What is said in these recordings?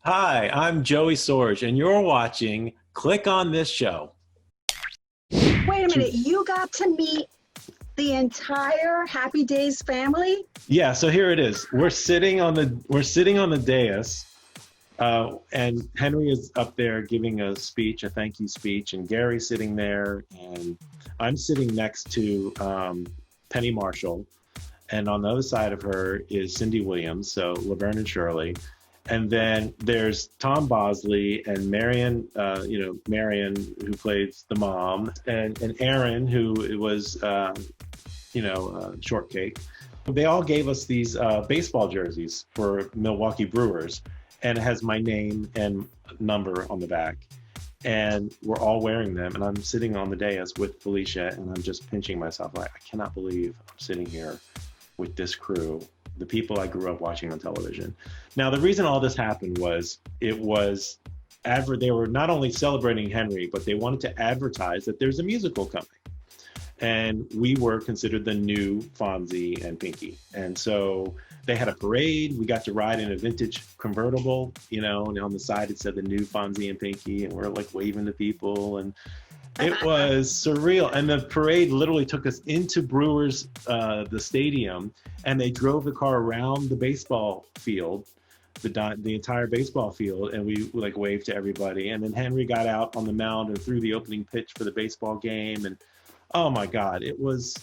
Hi, I'm Joey Sorge, and you're watching Click on This Show. Wait a To- minute, you got to meet the entire Happy Days family? Yeah, so here it is. We're sitting on the dais, and Henry is up there giving a speech, a thank you speech, and Gary's sitting there, and I'm sitting next to Penny Marshall, and on the other side of her is Cindy Williams, so Laverne and Shirley. And then there's Tom Bosley and Marion, Marion, who plays the mom, and Aaron, who was, Shortcake. They all gave us these baseball jerseys for Milwaukee Brewers, and it has my name and number on the back. And we're all wearing them, and I'm sitting on the dais with Felicia, and I'm just pinching myself like, I cannot believe I'm sitting here with this crew, the people I grew up watching on television. Now, the reason all this happened was they were not only celebrating Henry, but they wanted to advertise that there's a musical coming. And we were considered the new Fonzie and Pinky. And so they had a parade. We got to ride in a vintage convertible, and on the side it said the new Fonzie and Pinky, and we're like waving to people. And it was surreal. And the parade literally took us into Brewers, the stadium, and they drove the car around the baseball field, the entire baseball field, and we like waved to everybody. And then Henry got out on the mound and threw the opening pitch for the baseball game. And oh my God, it was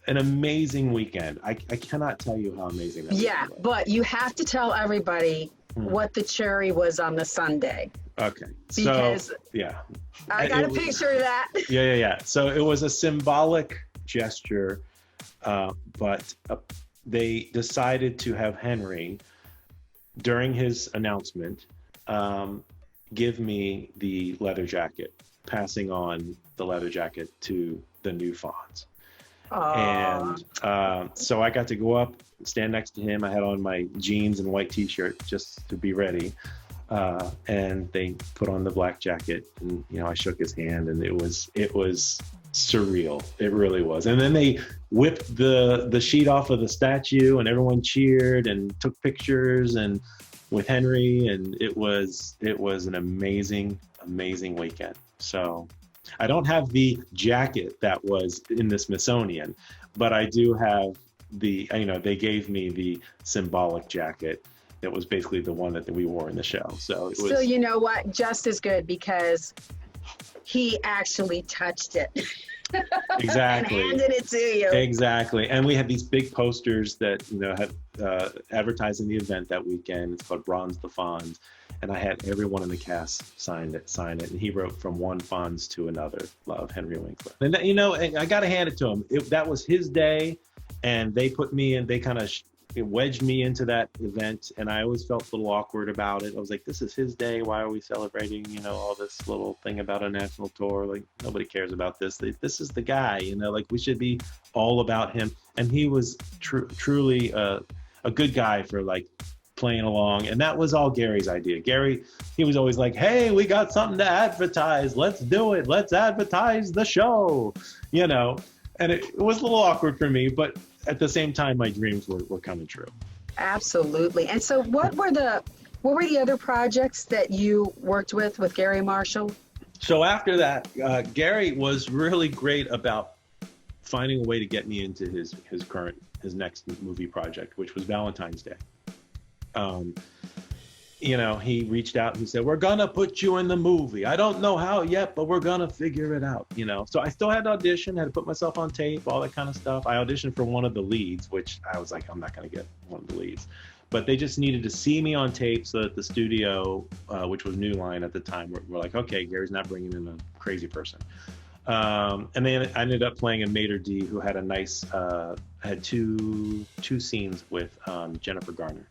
an amazing weekend. I cannot tell you how amazing that Yeah, was. but you have to tell everybody what the cherry was on the Sunday. Okay. Because so yeah. I got a It was- picture of that. Yeah. So it was a symbolic gesture, but they decided to have Henry, during his announcement, give me the leather jacket, passing on the leather jacket to the new Fonz. Aw. And so I got to go up, stand next to him. I had on my jeans and white T-shirt just to be ready. And they put on the black jacket, and I shook his hand, and it was surreal. It really was. And then they whipped the sheet off of the statue, and everyone cheered and took pictures and with Henry, and it was an amazing weekend. So I don't have the jacket that was in the Smithsonian, but I do have they gave me the symbolic jacket that was basically the one that we wore in the show. So it was. So you know what? Just as good, because he actually touched it. Exactly. And handed it to you. Exactly. And we had these big posters that, had advertising the event that weekend. It's called Bronze the Fonz. And I had everyone in the cast sign it. And he wrote "From one Fonz to another, love, Henry Winkler." And, and I got to hand it to him. That was his day. And they put me in, they kind of wedged me into that event. And I always felt a little awkward about it. I was like, this is his day. Why are we celebrating, all this little thing about a national tour? Like, nobody cares about this. This is the guy, like we should be all about him. And he was truly a good guy for like playing along. And that was all Gary's idea. Gary, he was always like, hey, we got something to advertise. Let's do it. Let's advertise the show, And it was a little awkward for me, but at the same time, my dreams were coming true. Absolutely. And so what were the other projects that you worked with Gary Marshall? So after that, Gary was really great about finding a way to get me into his next movie project, which was Valentine's Day. He reached out and he said, we're going to put you in the movie. I don't know how yet, but we're going to figure it out, So I still had to audition, had to put myself on tape, all that kind of stuff. I auditioned for one of the leads, which I was like, I'm not going to get one of the leads. But they just needed to see me on tape so that the studio, which was New Line at the time, were like, okay, Gary's not bringing in a crazy person. And then I ended up playing a maitre d' who had had two scenes with Jennifer Garner.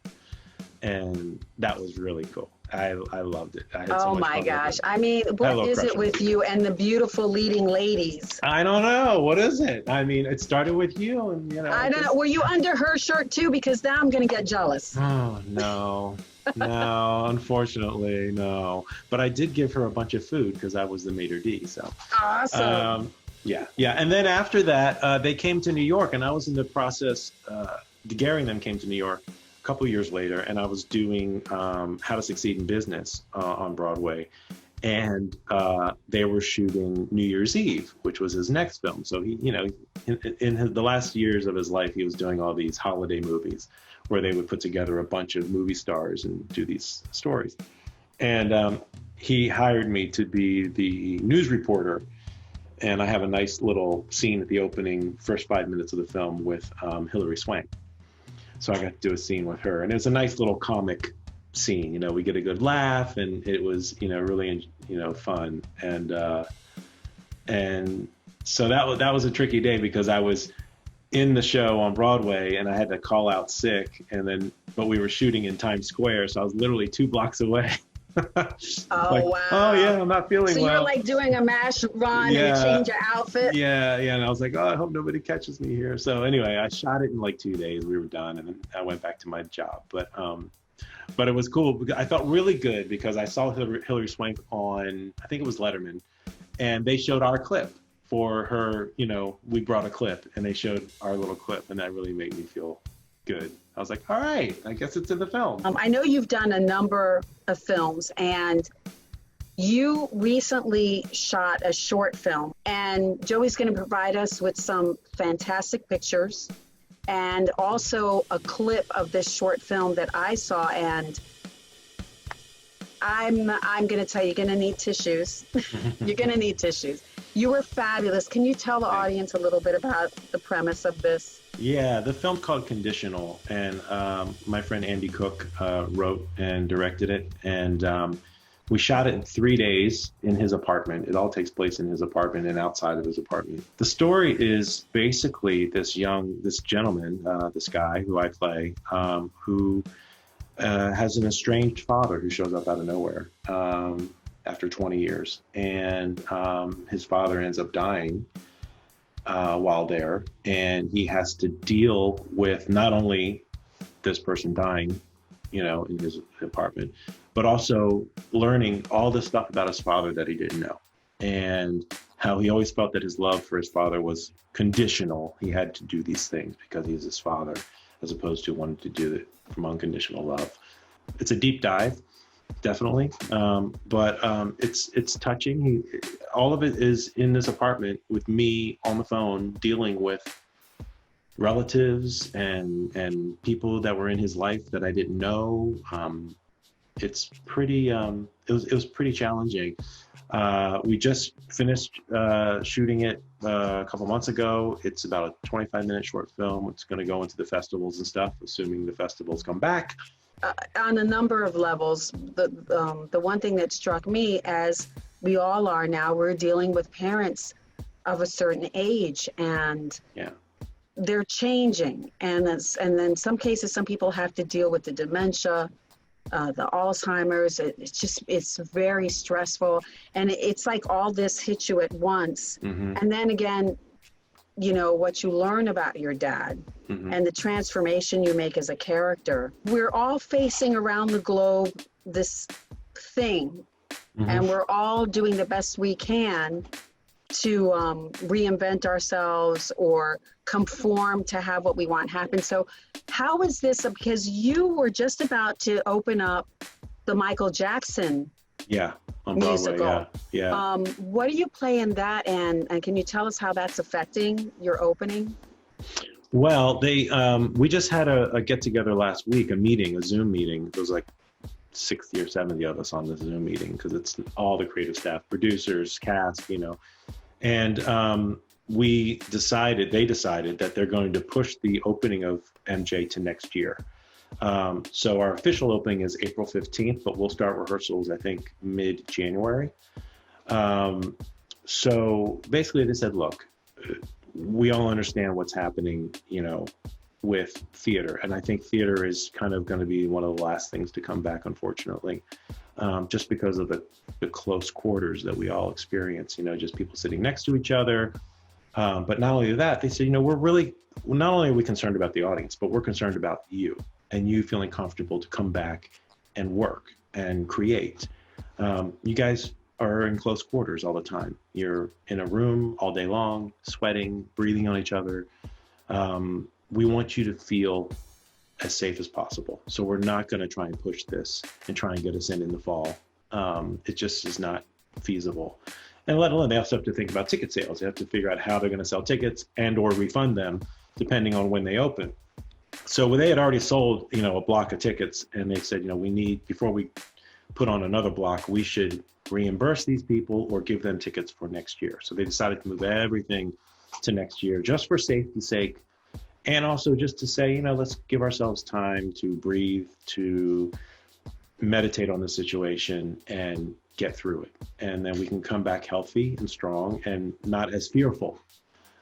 And that was really cool. I loved it. I had so Oh much my fun with gosh. it. I mean, what is it with you and the beautiful leading ladies? I don't know. What is it? I mean, it started with you, and I don't know. Were you under her shirt too? Because now I'm going to get jealous. Oh no, no. Unfortunately, no. But I did give her a bunch of food because I was the maitre d'. So. Awesome. Yeah. And then after that, they came to New York, and I was in the process. Gary and them came to New York couple years later, and I was doing How to Succeed in Business on Broadway, and they were shooting New Year's Eve, which was his next film. So he, in the last years of his life, he was doing all these holiday movies where they would put together a bunch of movie stars and do these stories. And he hired me to be the news reporter. And I have a nice little scene at the opening, first 5 minutes of the film with Hilary Swank. So I got to do a scene with her, and it was a nice little comic scene. We get a good laugh, and it was, really, fun. And so that was a tricky day because I was in the show on Broadway and I had to call out sick, but we were shooting in Times Square, so I was literally 2 blocks away. Oh, wow. Oh yeah, I'm not feeling well. So you're like doing a mash run and you change your outfit? Yeah, and I was like, oh, I hope nobody catches me here. So anyway, I shot it in like 2 days. We were done, and then I went back to my job. But it was cool. I felt really good because I saw Hilary Swank on, I think it was Letterman, and they showed our clip for her. We brought a clip, and they showed our little clip, and that really made me feel good. I was like, all right, I guess it's in the film. I know you've done a number of films, and you recently shot a short film, and Joey's going to provide us with some fantastic pictures and also a clip of this short film that I saw. And I'm going to tell you, you're going to need tissues. You're going to need tissues. You were fabulous. Can you tell the audience a little bit about the premise of this? Yeah, the film's called Conditional, and my friend Andy Cook wrote and directed it, and we shot it in 3 days in his apartment. It all takes place in his apartment and outside of his apartment. The story is basically this gentleman, this guy who I play, who has an estranged father who shows up out of nowhere after 20 years, and his father ends up dying while there, and he has to deal with not only this person dying, in his apartment, but also learning all the stuff about his father that he didn't know, and how he always felt that his love for his father was conditional. He had to do these things because he's his father, as opposed to wanting to do it from unconditional love. It's a deep dive, definitely, but it's touching. All of it is in this apartment with me on the phone dealing with relatives and people that were in his life that I didn't know. It's pretty. It was pretty challenging. We just finished shooting it a couple months ago. It's about a 25-minute short film. It's going to go into the festivals and stuff, assuming the festivals come back. On a number of levels, the one thing that struck me, as we all are now, we're dealing with parents of a certain age, and they're changing. And then some cases, some people have to deal with the dementia, the Alzheimer's. It's very stressful, and it's like all this hits you at once. Mm-hmm. And then again, what you learn about your dad, mm-hmm. and the transformation you make as a character. We're all facing around the globe this thing, mm-hmm. and we're all doing the best we can to reinvent ourselves or conform to have what we want happen. So how is this? Because you were just about to open up the Michael Jackson on musical. Broadway, yeah. What do you play in that, and can you tell us how that's affecting your opening? Well, we just had a get together last week, a Zoom meeting. It was like 60 or 70 of us on the Zoom meeting, because it's all the creative staff, producers, cast, and they decided that they're going to push the opening of MJ to next year. So our official opening is April 15th, but we'll start rehearsals, I think, mid-January. So basically they said, look, we all understand what's happening, with theater. And I think theater is kind of going to be one of the last things to come back, unfortunately, just because of the close quarters that we all experience, just people sitting next to each other. But not only that, they said, not only are we concerned about the audience, but we're concerned about you and you feeling comfortable to come back and work and create. You guys are in close quarters all the time. You're in a room all day long, sweating, breathing on each other. We want you to feel as safe as possible. So we're not going to try and push this and try and get us in the fall. It just is not feasible. And let alone, they also have to think about ticket sales. They have to figure out how they're going to sell tickets and or refund them depending on when they open. So they had already sold, a block of tickets, and they said, we need, before we put on another block, we should reimburse these people or give them tickets for next year. So they decided to move everything to next year just for safety's sake. And also just to say, let's give ourselves time to breathe, to meditate on the situation and get through it. And then we can come back healthy and strong and not as fearful.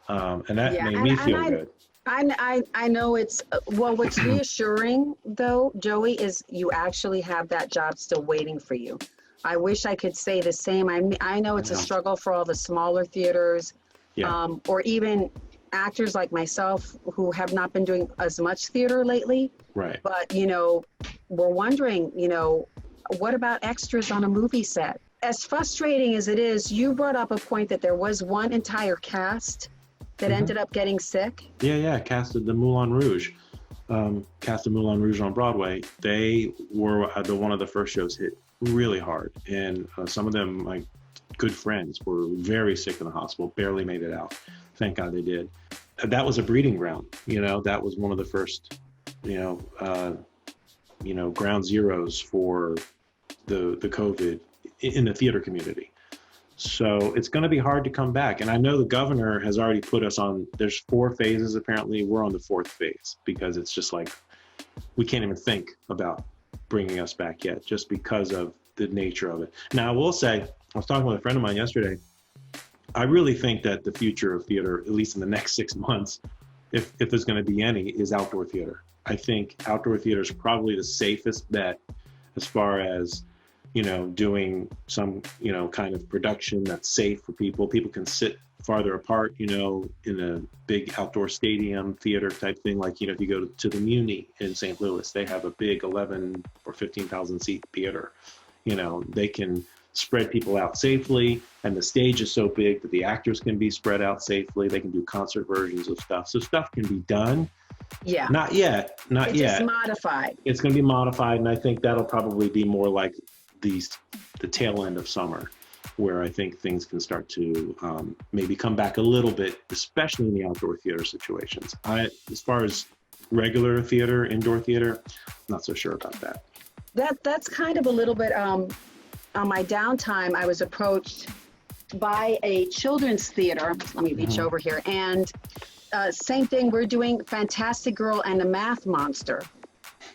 And that made me feel good. I know it's, what's reassuring though, Joey, is you actually have that job still waiting for you. I wish I could say the same. I know it's a struggle for all the smaller theaters, or even actors like myself who have not been doing as much theater lately. Right. But, we're wondering, what about extras on a movie set? As frustrating as it is, you brought up a point that there was one entire cast that ended up getting sick. Yeah. Cast of the Moulin Rouge. Cast of Moulin Rouge on Broadway. They were one of the first shows hit really hard. And some of them, my good friends, were very sick in the hospital, barely made it out. Thank God they did. That was a breeding ground. That was one of the first, ground zeros for the COVID in the theater community. So it's going to be hard to come back. And I know the governor has already put us on, there's 4 phases apparently. We're on the 4th phase because it's just like, we can't even think about bringing us back yet just because of the nature of it. Now, I will say, I was talking with a friend of mine yesterday, I really think that the future of theater, at least in the next 6 months, if there's going to be any, is outdoor theater. I think outdoor theater is probably the safest bet as far as, doing some, kind of production that's safe for people. People can sit farther apart, in a big outdoor stadium theater type thing. Like, if you go to the Muni in St. Louis, they have a big 11 or 15,000 seat theater. They can spread people out safely, and the stage is so big that the actors can be spread out safely. They can do concert versions of stuff. So stuff can be done. Yeah. Not yet. It's just modified. It's going to be modified, and I think that'll probably be more like the tail end of summer, where I think things can start to maybe come back a little bit, especially in the outdoor theater situations. As far as regular theater, indoor theater, I'm not so sure about that. That's kind of a little bit, on my downtime, I was approached by a children's theater. Let me reach over here. And same thing, we're doing Fantastic Girl and the Math Monster.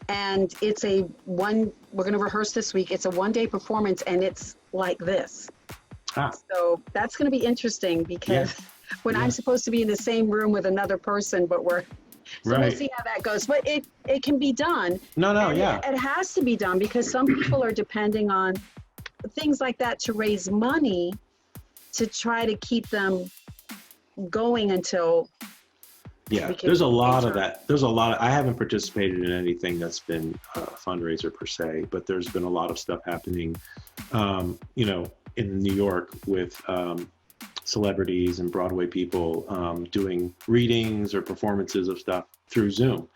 And it's we're going to rehearse this week. It's a 1-day performance, and it's like this. So that's going to be interesting because when I'm supposed to be in the same room with another person, but we'll see how that goes. But it can be done. It has to be done because some people are depending on things like that to raise money to try to keep them going until there's a lot of that. I haven't participated in anything that's been a fundraiser per se, but there's been a lot of stuff happening in New York with celebrities and Broadway people doing readings or performances of stuff through Zoom.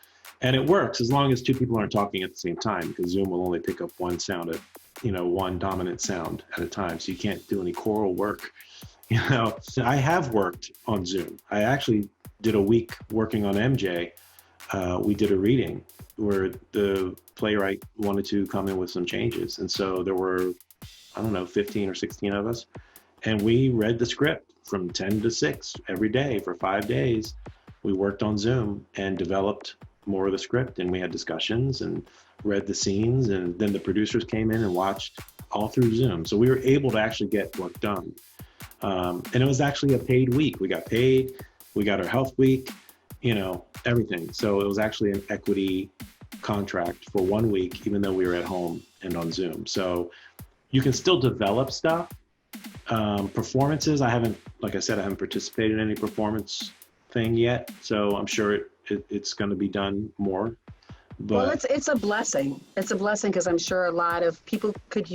And it works as long as 2 people aren't talking at the same time, because Zoom will only pick up one sound one dominant sound at a time. So you can't do any choral work. I have worked on Zoom. I actually did a week working on MJ. We did a reading where the playwright wanted to come in with some changes. And so there were, 15 or 16 of us. And we read the script from 10 to 6 every day for 5 days. We worked on Zoom and developed more of the script, and we had discussions and read the scenes, and then the producers came in and watched all through Zoom. So we were able to actually get work done. And it was actually a paid week. We got paid, we got our health week, everything. So it was actually an equity contract for 1 week, even though we were at home and on Zoom. So you can still develop stuff. Performances, I haven't participated in any performance thing yet. So I'm sure it's going to be done more. But well, it's a blessing. It's a blessing because I'm sure a lot of people could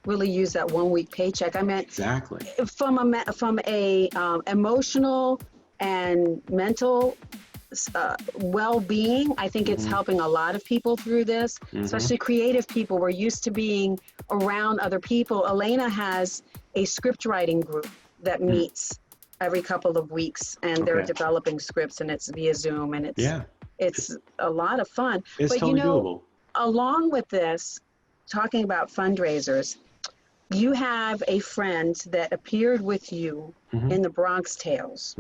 really use that 1 week paycheck. I meant exactly from a emotional and mental well-being. I think it's helping a lot of people through this, especially creative people. We're used to being around other people. Elena has a script writing group that meets every couple of weeks, and they're developing scripts, and it's via Zoom, and it's a lot of fun. It's but totally doable. Along with this, talking about fundraisers, you have a friend that appeared with you in the Bronx Tales.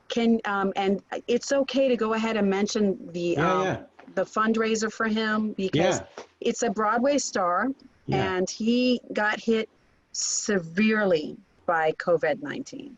Can and it's okay to go ahead and mention the fundraiser for him, because it's a Broadway star and he got hit severely by COVID-19.